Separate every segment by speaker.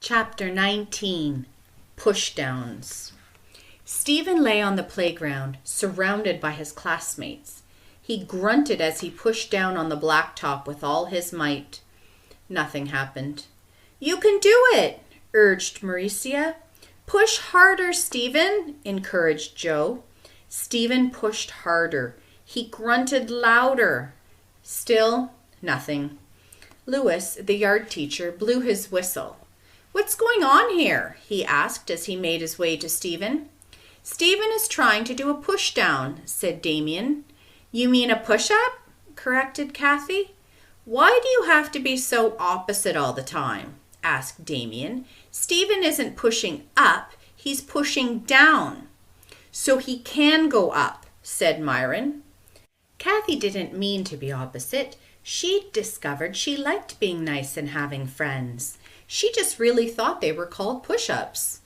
Speaker 1: Chapter 19 Pushdowns. Stephen lay on the playground, surrounded by his classmates. He grunted as he pushed down on the blacktop with all his might. Nothing happened. "You can do it," urged Mauricia. "Push harder, Stephen," encouraged Joe. Stephen pushed harder. He grunted louder. Still nothing. Lewis, the yard teacher, blew his whistle. "What's going on here?" he asked as he made his way to Stephen. "Stephen is trying to do a pushdown," said Damien. "You mean a push-up?" corrected Kathy. "Why do you have to be so opposite all the time?" asked Damien. "Stephen isn't pushing up, he's pushing down." "So he can go up," said Myron. Kathy didn't mean to be opposite. She'd discovered she liked being nice and having friends. She just really thought they were called push-ups.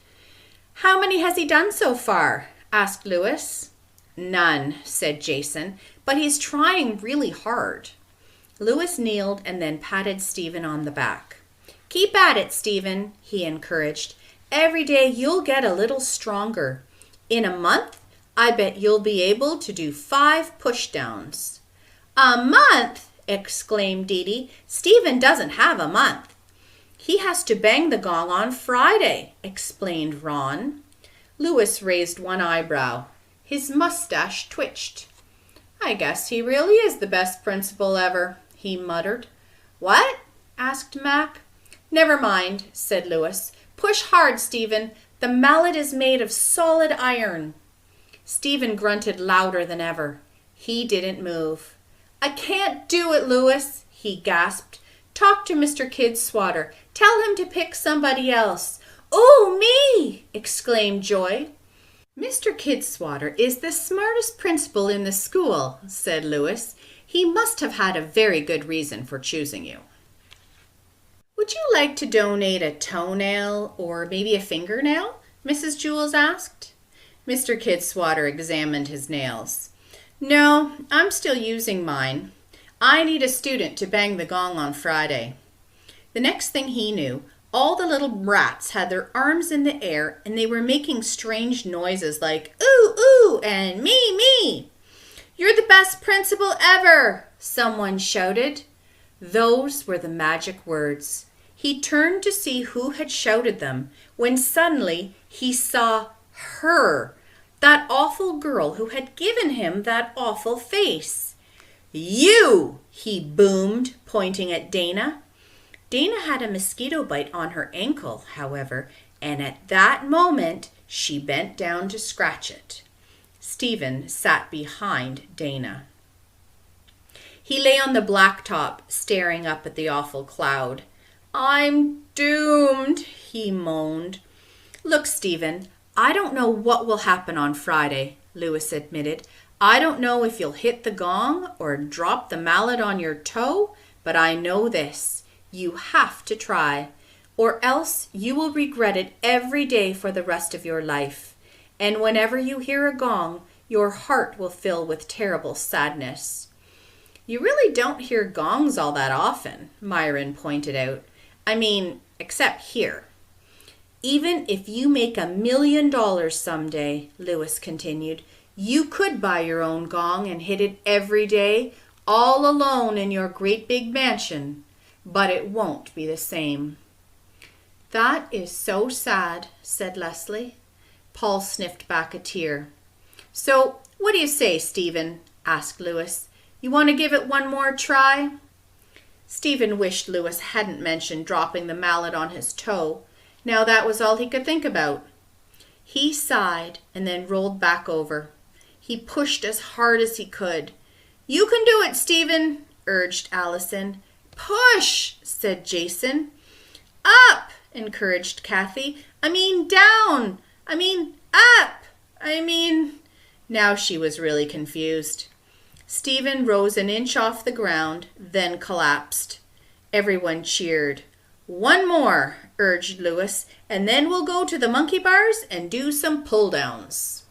Speaker 1: "How many has he done so far?" asked Lewis. "None," said Jason, "but he's trying really hard." Lewis kneeled and then patted Stephen on the back. "Keep at it, Stephen," he encouraged. "Every day you'll get a little stronger. In a month, I bet you'll be able to do 5 pushdowns." "A month!" exclaimed Dee Dee. "Stephen doesn't have a month." "He has to bang the gong on Friday," explained Ron. Lewis raised one eyebrow. His mustache twitched. "I guess he really is the best principal ever," he muttered. "What?" asked Mac. "Never mind," said Lewis. "Push hard, Stephen. The mallet is made of solid iron." Stephen grunted louder than ever. He didn't move. "I can't do it, Lewis," he gasped. "Talk to Mr. Kidswatter. Tell him to pick somebody else." "Oh, me!" exclaimed Joy. "Mr. Kidswatter is the smartest principal in the school," said Lewis. "He must have had a very good reason for choosing you." "Would you like to donate a toenail or maybe a fingernail?" Mrs. Jules asked. Mr. Kidswatter examined his nails. "No, I'm still using mine. I need a student to bang the gong on Friday." The next thing he knew, all the little brats had their arms in the air and they were making strange noises like "ooh, ooh" and "me, me." "You're the best principal ever," someone shouted. Those were the magic words. He turned to see who had shouted them when suddenly he saw her, that awful girl who had given him that awful face. "You!" he boomed, pointing at Dana. Dana had a mosquito bite on her ankle, however, and at that moment she bent down to scratch it. Stephen sat behind Dana. He lay on the blacktop, staring up at the awful cloud. "I'm doomed," he moaned. "Look, Stephen, I don't know what will happen on Friday," Lewis admitted. "I don't know if you'll hit the gong or drop the mallet on your toe, but I know this. You have to try, or else you will regret it every day for the rest of your life. And whenever you hear a gong, your heart will fill with terrible sadness." "You really don't hear gongs all that often," Myron pointed out. "I mean, except here." "Even if you make $1 million someday," Lewis continued, "you could buy your own gong and hit it every day, all alone in your great big mansion. But it won't be the same." "That is so sad," said Leslie. Paul sniffed back a tear. "So, what do you say, Stephen?" asked Lewis. "You want to give it one more try?" Stephen wished Lewis hadn't mentioned dropping the mallet on his toe. Now that was all he could think about. He sighed and then rolled back over. He pushed as hard as he could. "You can do it, Stephen," urged Allison. "Push," said Jason. "Up," encouraged Kathy. "I mean down. I mean up. I mean..." Now she was really confused. Stephen rose an inch off the ground, then collapsed. Everyone cheered. "One more," urged Lewis, "and then we'll go to the monkey bars and do some pull-downs."